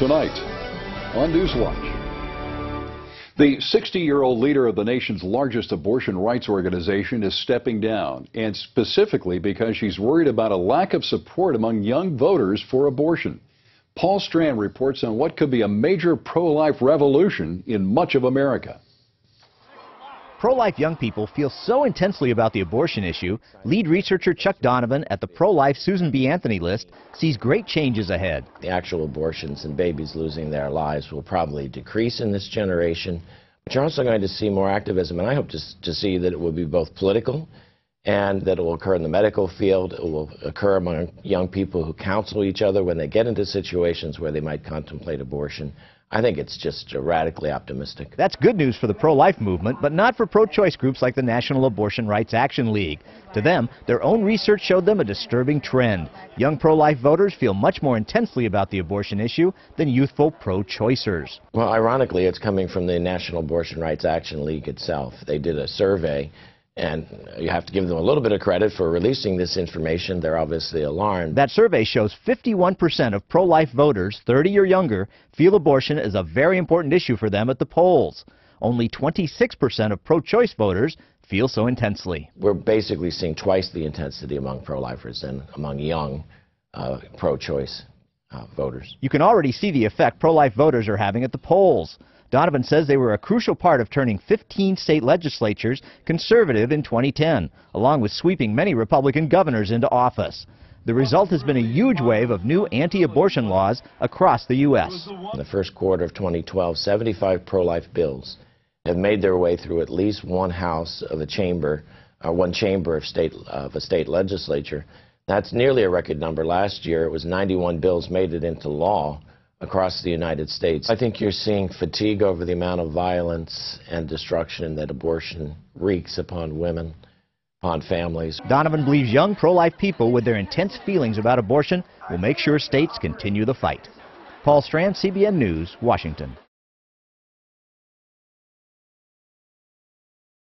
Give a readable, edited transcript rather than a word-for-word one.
tonight on Newswatch. The 60-year-old leader of the nation's largest abortion rights organization is stepping down, and specifically because she's worried about a lack of support among young voters for abortion. Paul Strand reports on what could be a major pro-life revolution in much of America. Pro-life young people feel so intensely about the abortion issue, lead researcher Chuck Donovan at the pro-life Susan B. Anthony list sees great changes ahead. The actual abortions and babies losing their lives will probably decrease in this generation, but you're also going to see more activism, and I hope to see that it will be both political and that it will occur in the medical field. It will occur among young people who counsel each other when they get into situations where they might contemplate abortion. I think it's just radically optimistic. That's good news for the pro-life movement, but not for pro-choice groups like the National Abortion Rights Action League. To them, their own research showed them a disturbing trend. Young pro-life voters feel much more intensely about the abortion issue than youthful pro-choicers. Well, ironically, it's coming from the National Abortion Rights Action League itself. They did a survey, and you have to give them a little bit of credit for releasing this information. They're obviously alarmed. That survey shows 51% of pro-life voters, 30 or younger, feel abortion is a very important issue for them at the polls. Only 26% of pro-choice voters feel so intensely. We're basically seeing twice the intensity among pro-lifers than among young pro-choice voters. You can already see the effect pro-life voters are having at the polls. Donovan says they were a crucial part of turning 15 state legislatures conservative in 2010, along with sweeping many Republican governors into office. The result has been a huge wave of new anti-abortion laws across the U.S. In the first quarter of 2012, 75 pro-life bills have made their way through at least one house of a chamber, or one chamber of a state legislature. That's nearly a record number. Last year, it was 91 bills made it into law across the United States. I think you're seeing fatigue over the amount of violence and destruction that abortion wreaks upon women, upon families. Donovan believes young pro-life people with their intense feelings about abortion will make sure states continue the fight. Paul Strand, CBN News, Washington.